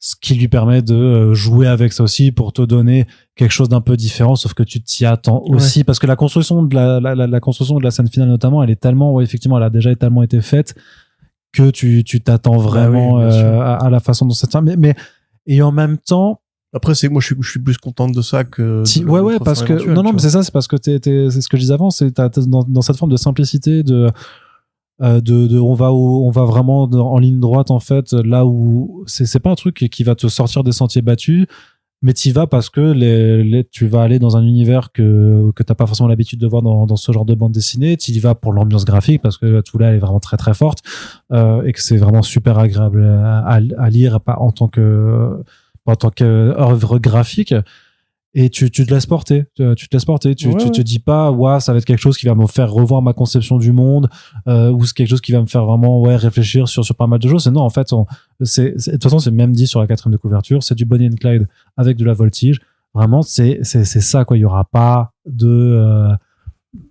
ce qui lui permet de jouer avec ça aussi pour te donner quelque chose d'un peu différent, sauf que tu t'y attends aussi, parce que la construction de la construction de la scène finale notamment, elle est tellement, effectivement, elle a déjà tellement été faite que tu t'attends vraiment à la façon dont c'est. Mais et en même temps, après c'est moi je suis plus contente de ça que parce que non mais c'est ça, c'est parce que c'est ce que je disais avant, c'est dans cette forme de simplicité, de on va vraiment en ligne droite en fait, là où c'est pas un truc qui va te sortir des sentiers battus, mais t'y vas parce que tu vas aller dans un univers que t'as pas forcément l'habitude de voir dans ce genre de bande dessinée. T'y vas pour l'ambiance graphique parce que tout là est vraiment très très forte, et que c'est vraiment super agréable à lire, pas en tant que œuvre graphique. Et tu te laisses porter, tu te dis pas ça va être quelque chose qui va me faire revoir ma conception du monde, ou c'est quelque chose qui va me faire vraiment réfléchir sur pas mal de choses. Non, en fait, de toute façon c'est même dit sur la 4e de couverture, c'est du Bonnie and Clyde avec de la voltige. Vraiment, c'est ça quoi. Il y aura pas de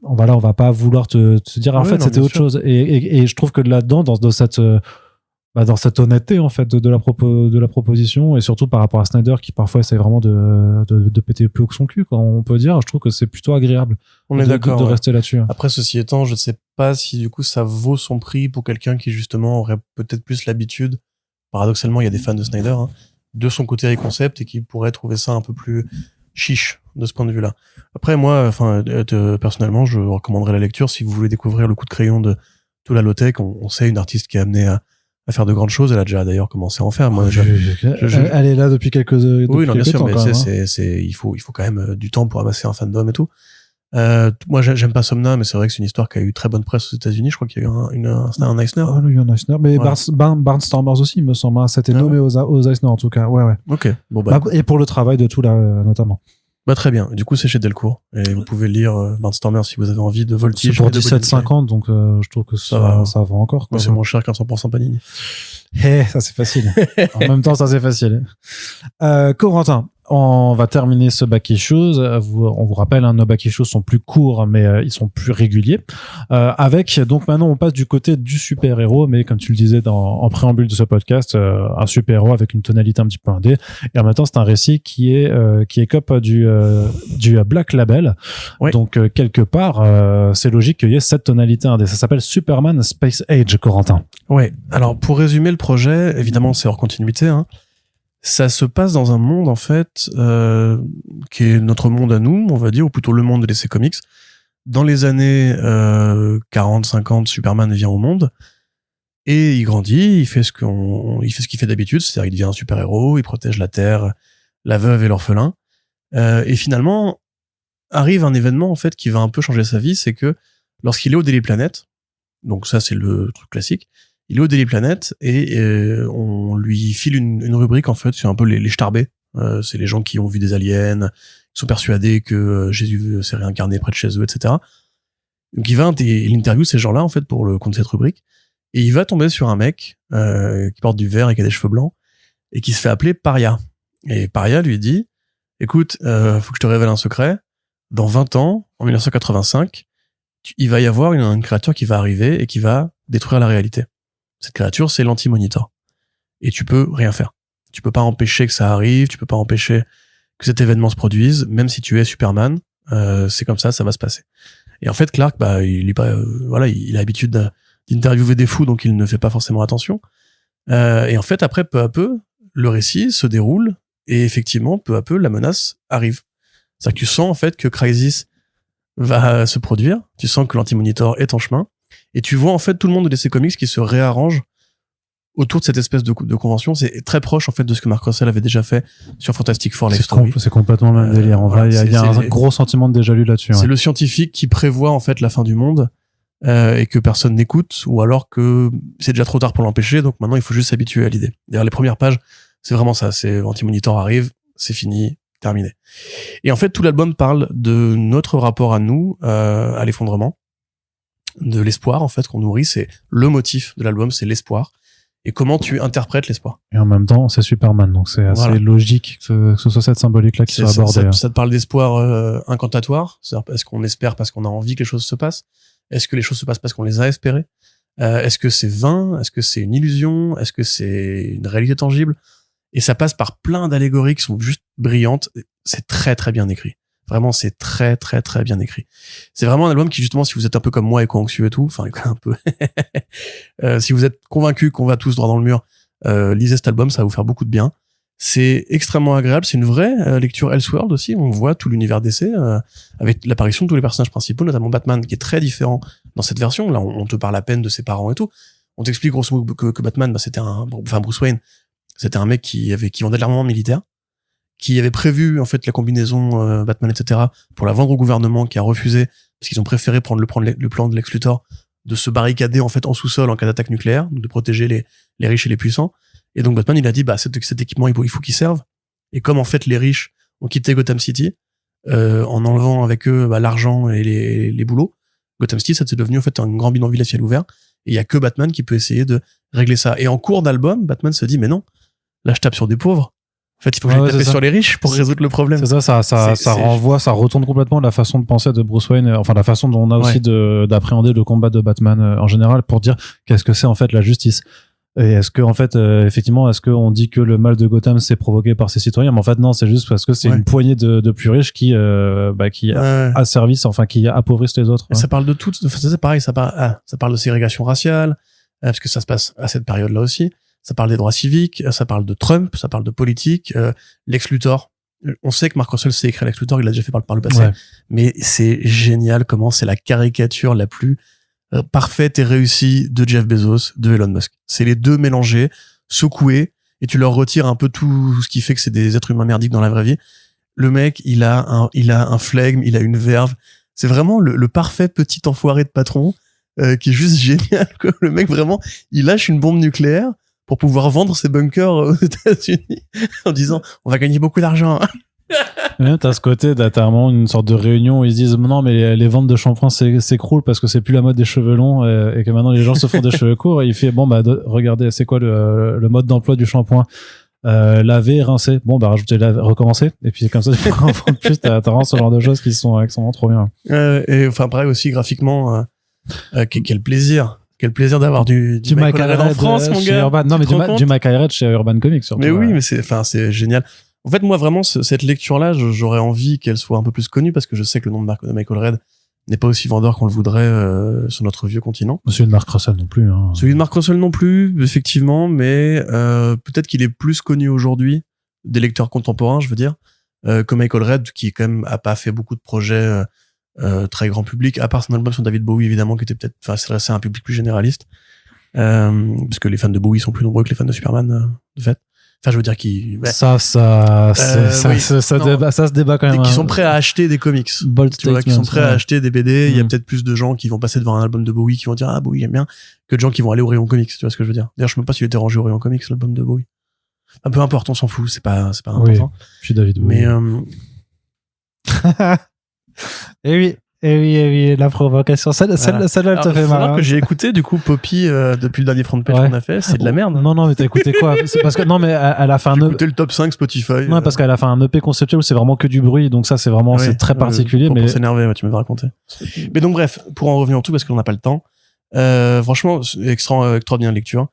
on va pas vouloir te dire en fait c'était autre chose. Et je trouve que là-dedans dans cette honnêteté en fait de la proposition, et surtout par rapport à Snyder qui parfois essaie vraiment de péter plus haut que son cul, quand on peut dire, je trouve que c'est plutôt agréable de rester là-dessus. Après, ceci étant, je ne sais pas si du coup ça vaut son prix pour quelqu'un qui justement aurait peut-être plus l'habitude, paradoxalement il y a des fans de Snyder, de son côté concept, et qui pourrait trouver ça un peu plus chiche de ce point de vue-là. Après moi, personnellement, je recommanderais la lecture si vous voulez découvrir le coup de crayon de Tula Lotec. On sait une artiste qui est amenée à faire de grandes choses. Elle a déjà d'ailleurs commencé à en faire. Moi, elle est là depuis quelques oui, non, bien sûr, mais il faut quand même du temps pour amasser un fandom et tout. Moi, j'aime pas Somna, mais c'est vrai que c'est une histoire qui a eu très bonne presse aux États-Unis. Je crois qu'il y a eu un Eisner. Ah, il y a eu un Eisner. Mais Barnstormers aussi, il me semble. C'était nommé aux Eisner, en tout cas. Ouais. Ok. Bon, et pour le travail de tout là, notamment. Très bien. Du coup, c'est chez Delcourt. Et vous pouvez lire Barnstormers si vous avez envie de voltige. C'est pour 17,50, donc je trouve que ça va encore. Quoi. C'est moins cher qu'un 100% Panini. Ça c'est facile. En même temps, ça c'est facile. Corentin, on va terminer ce back issues. On vous rappelle, nos back issues sont plus courts, mais ils sont plus réguliers. Donc maintenant, on passe du côté du super-héros, mais comme tu le disais en préambule de ce podcast, un super-héros avec une tonalité un petit peu indé. Et en même temps, c'est un récit qui est cop du Black Label. Oui. Donc quelque part, c'est logique qu'il y ait cette tonalité indé. Ça s'appelle Superman Space Age, Corentin. Ouais. Alors pour résumer le projet, évidemment, c'est hors continuité. Ça se passe dans un monde, en fait, qui est notre monde à nous, on va dire, ou plutôt le monde de l'essai comics. Dans les années 40-50, Superman vient au monde, et il grandit, il fait ce qu'il fait d'habitude, c'est-à-dire il devient un super-héros, il protège la Terre, la veuve et l'orphelin. Et finalement, arrive un événement, en fait, qui va un peu changer sa vie, c'est que lorsqu'il est au Daily Planet, donc ça c'est le truc classique, il est au Daily Planet et on lui file une rubrique, en fait, c'est un peu les starbés. C'est les gens qui ont vu des aliens, qui sont persuadés que Jésus s'est réincarné près de chez eux, etc. Donc il interviewe ces gens-là, en fait, pour le compte de cette rubrique. Et il va tomber sur un mec qui porte du vert et qui a des cheveux blancs et qui se fait appeler Paria. Et Paria lui dit, écoute, faut que je te révèle un secret. Dans 20 ans, en 1985, il va y avoir une créature qui va arriver et qui va détruire la réalité. Cette créature, c'est l'Anti-Monitor. Et tu peux rien faire. Tu peux pas empêcher que ça arrive, tu peux pas empêcher que cet événement se produise, même si tu es Superman, c'est comme ça va se passer. Et en fait, Clark, il a l'habitude d'interviewer des fous, donc il ne fait pas forcément attention. Et en fait, après, peu à peu, le récit se déroule, et effectivement, peu à peu, la menace arrive. C'est-à-dire que tu sens, en fait, que Crisis va se produire, tu sens que l'Anti-Monitor est en chemin, et tu vois en fait tout le monde de DC Comics qui se réarrange autour de cette espèce de convention. C'est très proche en fait de ce que Mark Russell avait déjà fait sur Fantastic Four Life Story. C'est complètement le même délire. En vrai, il y a un gros sentiment de déjà lu là-dessus. C'est le scientifique qui prévoit en fait la fin du monde et que personne n'écoute, ou alors que c'est déjà trop tard pour l'empêcher. Donc maintenant, il faut juste s'habituer à l'idée. D'ailleurs, les premières pages, c'est vraiment ça. C'est Anti-Monitor arrive, c'est fini, terminé. Et en fait, tout l'album parle de notre rapport à nous, à l'effondrement, de l'espoir en fait qu'on nourrit. C'est le motif de l'album, c'est l'espoir, et comment tu interprètes l'espoir. Et en même temps, c'est Superman, donc c'est assez logique que ce soit cette symbolique là qui soit abordée. Ça te parle d'espoir incantatoire, c'est-à-dire est-ce qu'on espère parce qu'on a envie que les choses se passent, est-ce que les choses se passent parce qu'on les a espérées, est-ce que c'est vain, est-ce que c'est une illusion, est-ce que c'est une réalité tangible. Et ça passe par plein d'allégories qui sont juste brillantes. C'est très très bien écrit. Vraiment, c'est très, très, très bien écrit. C'est vraiment un album qui, justement, si vous êtes un peu comme moi, éco-anxieux et tout, enfin, un peu, si vous êtes convaincu qu'on va tous droit dans le mur, lisez cet album, ça va vous faire beaucoup de bien. C'est extrêmement agréable, c'est une vraie lecture Elseworld aussi, on voit tout l'univers DC avec l'apparition de tous les personnages principaux, notamment Batman qui est très différent dans cette version. Là, on te parle à peine de ses parents et tout. On t'explique grosso modo que Batman, c'était Bruce Wayne, c'était un mec qui vendait de l'armement militaire, qui avait prévu en fait la combinaison Batman, etc. pour la vendre au gouvernement, qui a refusé parce qu'ils ont préféré prendre le plan de Lex Luthor de se barricader en fait en sous-sol en cas d'attaque nucléaire, de protéger les riches et les puissants. Et donc Batman, il a dit cet équipement il faut qu'il serve. Et comme en fait les riches ont quitté Gotham City en enlevant avec eux l'argent et les boulots, Gotham City ça s'est devenu en fait un grand bidonville à ciel ouvert. Et il y a que Batman qui peut essayer de régler ça. Et en cours d'album, Batman se dit mais non, là je tape sur des pauvres. En fait, il faut que j'aille taper sur les riches pour résoudre le problème. C'est ça renvoie, ça retourne complètement la façon de penser de Bruce Wayne, enfin la façon dont on a aussi d'appréhender le combat de Batman en général, pour dire qu'est-ce que c'est en fait la justice. Et est-ce que en fait effectivement est-ce qu'on dit que le mal de Gotham c'est provoqué par ses citoyens, mais en fait non, c'est juste parce que c'est une poignée de plus riches qui asservissent, enfin qui appauvrissent les autres. Et ça parle de tout, c'est pareil, ça parle de ségrégation raciale parce que ça se passe à cette période-là aussi. Ça parle des droits civiques, ça parle de Trump, ça parle de politique, Lex Luthor. On sait que Mark Russell sait écrire Lex Luthor, il l'a déjà fait par le passé, mais c'est génial comment c'est la caricature la plus parfaite et réussie de Jeff Bezos, de Elon Musk. C'est les deux mélangés, secoués, et tu leur retires un peu tout ce qui fait que c'est des êtres humains merdiques dans la vraie vie. Le mec, il a un flegme, il a une verve. C'est vraiment le parfait petit enfoiré de patron qui est juste génial, quoi. Le mec, vraiment, il lâche une bombe nucléaire pour pouvoir vendre ses bunkers aux États-Unis en disant on va gagner beaucoup d'argent. Et même t'as ce côté, t'as vraiment une sorte de réunion où ils se disent non mais les ventes de shampoing s'écroulent parce que c'est plus la mode des cheveux longs et que maintenant les gens se font des cheveux courts, et il fait regardez c'est quoi le mode d'emploi du shampoing, laver, rincer, rajouter recommencer, et puis comme ça en plus t'as vraiment ce genre de choses qui sont vraiment trop bien. Et enfin pareil aussi graphiquement quel plaisir d'avoir du Michael Red en France, mon gars. Non, mais du Michael Red chez Urban Comics, surtout. Mais oui, mais c'est génial. En fait, moi, vraiment, cette lecture-là, j'aurais envie qu'elle soit un peu plus connue parce que je sais que le nom de Michael Red n'est pas aussi vendeur qu'on le voudrait sur notre vieux continent. Celui de Mark Russell non plus. Hein. Celui de Mark Russell non plus, effectivement, mais peut-être qu'il est plus connu aujourd'hui des lecteurs contemporains, je veux dire, que Michael Red, qui quand même a pas fait beaucoup de projets très grand public, à part son album sur David Bowie, évidemment, qui était peut-être s'adressait à un public plus généraliste, parce que les fans de Bowie sont plus nombreux que les fans de Superman, de fait. Enfin, je veux dire ça se débat quand même. Qui sont prêts à acheter des comics. Tu vois, qui sont prêts à acheter des BD. Il y a peut-être plus de gens qui vont passer devant un album de Bowie qui vont dire ah Bowie j'aime bien, que de gens qui vont aller au rayon comics. Tu vois ce que je veux dire? D'ailleurs, je sais même pas s'il était rangé au rayon comics l'album de Bowie. Enfin, peu importe, on s'en fout. C'est pas important. Oui, je suis David Bowie. Mais Et oui, la provocation. Celle-là, elle te fait mal. Que j'ai écouté, du coup, Poppy, depuis le dernier front page qu'on a fait, c'est de la merde. Non, mais t'as écouté quoi? C'est parce que, non, mais elle a fait j'ai écouté le top 5 Spotify. Non, parce qu'elle a fait un EP conceptuel où c'est vraiment que du bruit, donc ça, c'est vraiment, c'est très particulier, mais. Pour s'énerver, tu m'avais raconté. Mais donc, bref, pour en revenir en tout, parce qu'on n'a pas le temps, franchement, extraordinaire lecture.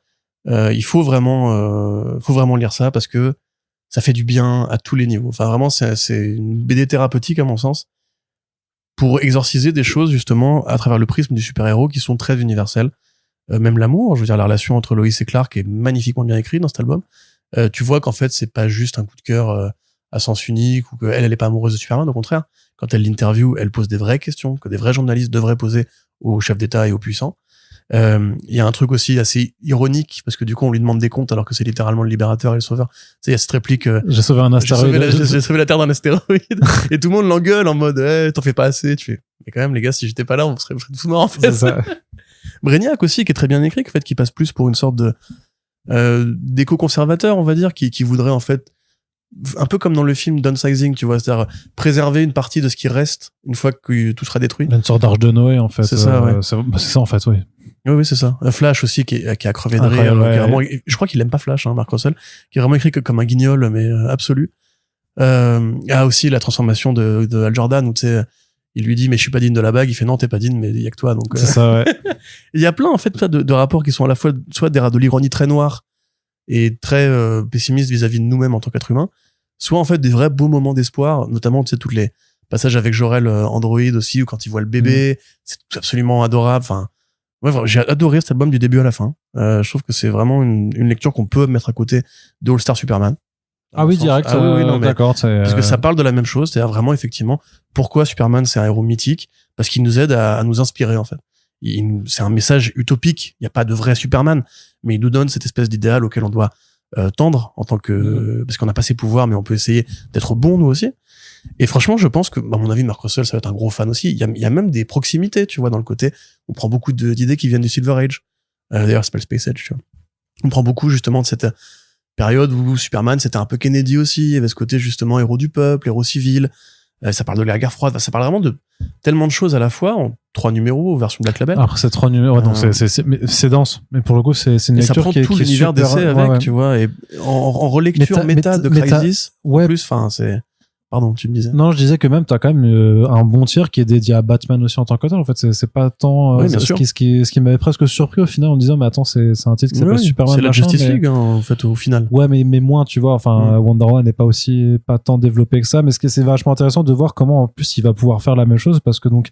Il faut vraiment lire ça parce que ça fait du bien à tous les niveaux. Enfin, vraiment, c'est une BD thérapeutique, à mon sens, pour exorciser des choses justement à travers le prisme du super-héros qui sont très universels. Même l'amour, je veux dire la relation entre Lois et Clark est magnifiquement bien écrite dans cet album. Tu vois qu'en fait c'est pas juste un coup de cœur à sens unique ou qu'elle est pas amoureuse de Superman, au contraire. Quand elle l'interview, elle pose des vraies questions que des vrais journalistes devraient poser aux chefs d'État et aux puissants. Il y a un truc aussi assez ironique parce que du coup on lui demande des comptes alors que c'est littéralement le libérateur et le sauveur. Tu sais, il y a cette réplique j'ai sauvé un astéroïde, j'ai sauvé la Terre d'un astéroïde et tout le monde l'engueule en mode t'en fais pas assez. Tu fais mais quand même les gars, si j'étais pas là on serait tous morts en fait. C'est ça. Brainiac aussi qui est très bien écrit, en fait, qui passe plus pour une sorte de d'éco-conservateur, on va dire, qui voudrait en fait un peu comme dans le film Downsizing, tu vois, c'est-à-dire préserver une partie de ce qui reste une fois que tout sera détruit. Une sorte d'arche de Noé en fait. C'est ça, ouais. C'est ça en fait, oui. Oui, c'est ça. Flash aussi qui a crevé de rire. Vraiment, je crois qu'il aime pas Flash, Mark Russell, qui est vraiment écrit comme un guignol, mais absolu. Il y a aussi la transformation de Hal Jordan où tu sais, il lui dit mais je suis pas digne de la bague, il fait non t'es pas digne mais il y a que toi donc. C'est ça, ouais. Il y a plein en fait de rapports qui sont à la fois soit de l'ironie très noire et très pessimiste vis-à-vis de nous-mêmes en tant qu'être humain, soit en fait des vrais beaux moments d'espoir, notamment tu sais tous les passages avec Jor-El Android aussi, ou quand il voit le bébé, c'est absolument adorable. Enfin, ouais, j'ai adoré cet album du début à la fin. Je trouve que c'est vraiment une lecture qu'on peut mettre à côté de All Star Superman. Ah oui, direct. Oui, non, mais d'accord. parce que ça parle de la même chose, c'est-à-dire vraiment effectivement pourquoi Superman c'est un héros mythique, parce qu'il nous aide à nous inspirer en fait. C'est un message utopique. Il n'y a pas de vrai Superman, mais il nous donne cette espèce d'idéal auquel on doit tendre en tant que parce qu'on n'a pas ses pouvoirs, mais on peut essayer d'être bon nous aussi. Et franchement, je pense que, à mon avis, Mark Russell, ça va être un gros fan aussi. Il y a même des proximités, tu vois, dans le côté. On prend beaucoup d'idées qui viennent du Silver Age. D'ailleurs, ça s'appelle Space Age, tu vois. On prend beaucoup, justement, de cette période où Superman, c'était un peu Kennedy aussi. Il y avait ce côté, justement, héros du peuple, héros civil. Ça parle de la guerre froide. Ça parle vraiment de tellement de choses à la fois en 3 numéros, version Black Label. Après, c'est 3 numéros. Donc, c'est dense. Mais pour le coup, c'est une lecture qui est super. Et ça prend tout l'univers d'essai avec, tu vois. Et en relecture méta de Crisis, en plus, enfin, c'est... Pardon, tu me disais. Non, je disais que même t'as quand même un bon tiers qui est dédié à Batman aussi en tant que tel. En fait, c'est pas tant ce qui m'avait presque surpris au final en me disant mais attends, c'est un titre qui s'appelle Superman. C'est la Justice League en fait au final. Ouais, mais moins, tu vois. Enfin, Wonder Woman n'est pas tant développé que ça, mais c'est vachement intéressant de voir comment en plus il va pouvoir faire la même chose parce que donc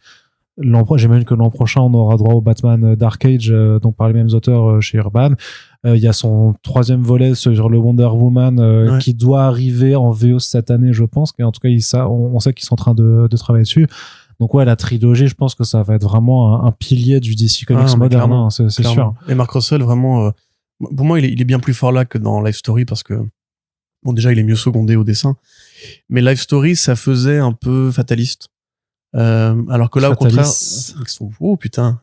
j'imagine que l'an prochain on aura droit au Batman Dark Age donc par les mêmes auteurs chez Urban. Il y a son 3e volet sur le Wonder Woman qui doit arriver en VO cette année, je pense. Et en tout cas, on sait qu'ils sont en train de travailler dessus. Donc ouais, la trilogie, je pense que ça va être vraiment un pilier du DC Comics moderne, hein, c'est sûr. Et Mark Russell, vraiment, pour moi, il est bien plus fort là que dans Life Story parce que, bon, déjà, il est mieux secondé au dessin. Mais Life Story, ça faisait un peu fataliste. Alors que là, au contraire, oh putain,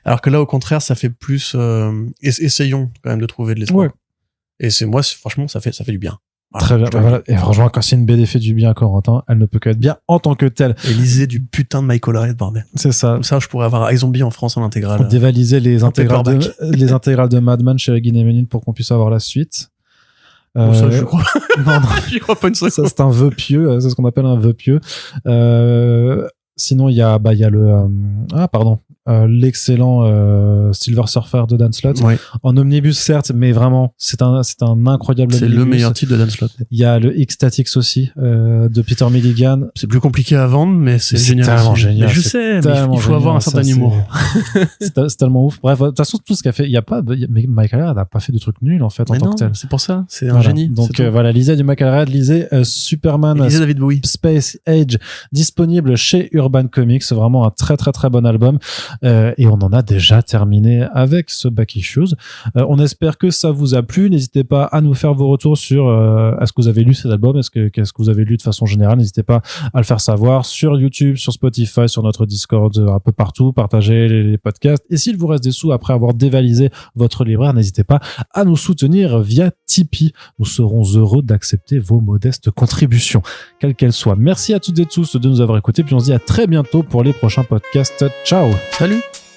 alors que là, au contraire, ça fait plus, essayons quand même de trouver de l'espoir. Ouais. Et franchement, ça fait du bien. Voilà, très bien. Voilà. Et franchement, quand c'est une BD fait du bien à Corentin, elle ne peut que être bien en tant que telle. Et lisez du putain de Michael Red, bordel. C'est ça. Comme ça, je pourrais avoir iZombie en France en intégrale. Pour dévaliser les intégrales de Madman chez Guinée Ménine pour qu'on puisse avoir la suite. Ça, je crois. Non, j'y crois pas une seconde. Ça, c'est un vœu pieux. C'est ce qu'on appelle un vœu pieux. Sinon, il y a l'excellent Silver Surfer de Dan Slott. Oui. En omnibus, certes, mais vraiment, c'est un incroyable omnibus. C'est le meilleur titre de Dan Slott. Il y a le X-Statix aussi, de Peter Milligan. C'est plus compliqué à vendre, mais c'est génial. C'est tellement génial. Mais je sais, mais il faut avoir un certain humour. C'est tellement ouf. Bref, de toute façon, tout ce qu'a fait, mais Michael Red n'a pas fait de trucs nuls, en fait, en tant que tel. C'est pour ça. C'est un génie. Donc, voilà, lisez du Michael Red, lisez Superman. Lisez David Bowie. Space Age, disponible chez Urban Comics. C'est vraiment un très, très, très bon album. Et on en a déjà terminé avec ce Back Issues. On espère que ça vous a plu. N'hésitez pas à nous faire vos retours sur est-ce que vous avez lu cet album, qu'est-ce que vous avez lu de façon générale. N'hésitez pas à le faire savoir sur YouTube, sur Spotify, sur notre Discord, un peu partout. Partagez les podcasts. Et s'il vous reste des sous après avoir dévalisé votre libraire, n'hésitez pas à nous soutenir via Tipeee. Nous serons heureux d'accepter vos modestes contributions, quelles qu'elles soient. Merci à toutes et tous de nous avoir écoutés. Puis on se dit à très bientôt pour les prochains podcasts. Ciao. Salut.